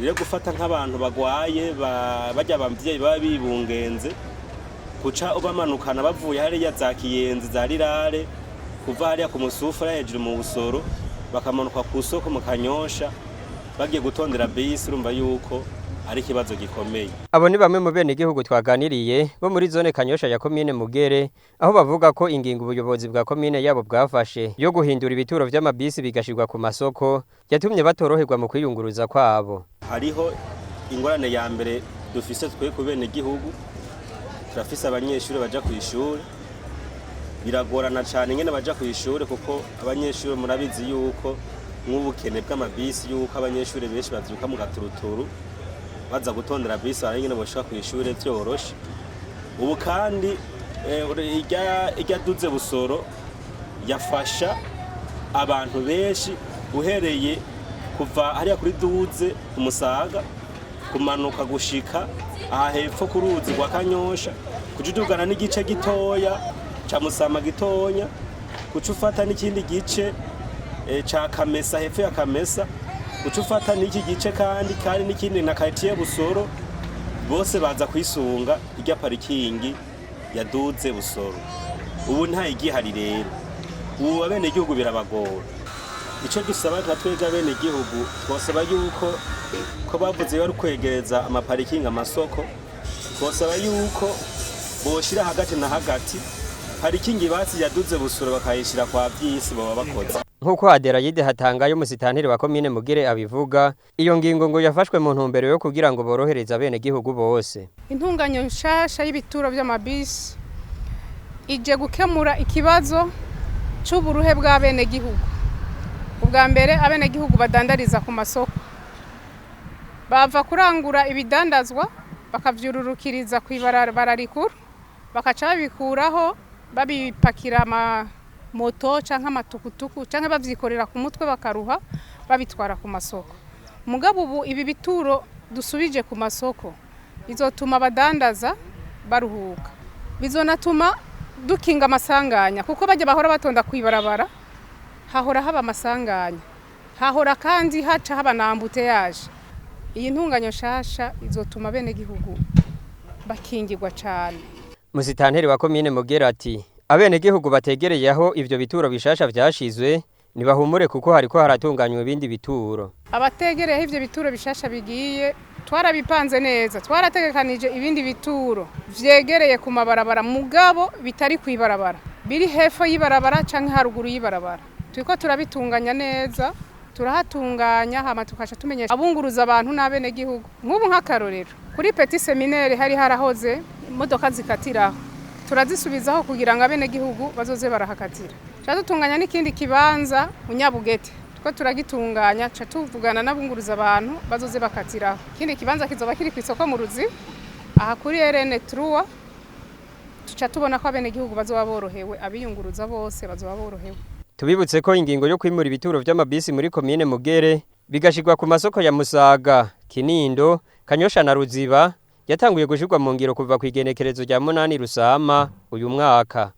rero gufata nk'abantu bagwaye bajya abavyeyi baba bibungenze kuca ubamanukana bavuye hariya za Kiyenzi za Rirare kuva hariya ku Musufura hejuru mu Busoro bakamanuka ku soko mu Kanyosha bagiye gutondera bisi urumva yuko ari kibazo gikomeye. Abo ni bamwe mu bene igihugu twaganiriye bo muri zone Kanyosha ya komine Mugere aho bavuga ko ingingo ubuyobozi bwa komine yabo bwafashe yo guhindura ibituro vy'amabisi bigashirwa ku masoko yatumye batoroherwa mu kwiyunguruza kwabo. Hariho ingorane ya mbere dufise twe ku bene igihugu, turafise abanyeshuri baja ku ishuri, biragorana cyane nyene baja ku ishuri kuko abanyeshuri murabizi yuko nk'ubukene bw'amabisi yuko abanyeshuri benshi bavyuka mu gaturuturu baza gutondera bisi baranyene boshaka ku ishuri vyoroshe. Ubu kandi irya duze Busoro yafasha abantu benshi uhereye kuva hariya kuri duze Umusaga kumanuka gushika aha hepfo ku ruzi rwa Kanyosha kujudugana n'igice gitoya ca Musama gitonya kucufata n'ikindi gice ca Kamesa hepfo ya Kamesa ucufata n'iki gice kandi n'ikindi na quartier Busoro bose baza kwisunga irya parikingi yaduze Busoro. Ubu nta igihari rero, ubu abene igihugu birabagora. Ico dusaba nka twega bene igihugu twosaba yuko ko bavuze bari kwegereza amaparikingi amasoko, twosaba yuko boshira hagati na hagati parikingi basi yaduze Busoro bakayishira kwa vyisi baba bakoze. Nkuko Adelaide Hatangayo musitanteri wa komine Mugere abivuga, iyo ngingo ngo yafashwe mu ntumbero yo kugira ngo borohereza bene gihugu bose. Intunganyo nshasha y'ibituro by'amabisi ije gukemura ikibazo c'uburuhe bwa bene gihugu. Ubwa mbere abene gihugu badandariza ku masoko bava kurangura ibidandazwa bakavyururukiriza kwibarabara rikuru bakaca babikuraho babipakira moto canke amatukutuku canke bavyikorera ku mutwe bakaruha babitwara ku masoko. Mugabo ubu ibi bituro dusubije ku masoko bizotuma abadandaza baruhuka, bizonatuma dukinga amasanganya kuko bajya bahora batonda kwibarabara hahora haba amasanganya, hahora kandi haca haba na ambuteyage. Iyi ntunganyo shasha izotuma bene gihugu bakingirwa cane. Musitanteri wa komine Mugera ati abene gihugu bategereye aho ivyo bituro bishasha vyashizwe nibahumure kuko hariko haratunganywa ibindi bituro. Abategereye ivyo bituro bishasha bigiye twarabipanze neza, twarategekanije ibindi bituro vyegereye ku mabarabara mugabo bitari kwibarabara, biri hepfo y'ibarabara canke haruguru y'ibarabara. Turiko turabitunganya neza, turahatunganya hama tukasha tumenyesha abunguruza abantu n'abene gihugu. Nk'ubu nk'akarorero kuri Petit Seminaire hari harahoze imodoka zikatiraho, turazisubizaho kugira ngo abene gihugu bazoze barahakatira. Dutunganya n'ikindi kibanza Munyabugete, two turagitunganya ca tuvugana n'abunguruza abantu bazoze bakatiraho. Ikindi kibanza kizoba kiri kw'isoko mu Ruzi aha kuri RN3 tuca tubona ko abene gihugu bazoba borohewe, abiyunguruza bose bazoba borohewe. Tubibutse ko ingingo yo kwimura ibituro vy'amabisi muri komine Mugere bigashirwa ku masoko ya Musaga, Kinindo, Kanyosha na Ruziba yatanguye gushirwa mu ngiro kuva ku igenekerezo rya 8 Rusama uyu mwaka.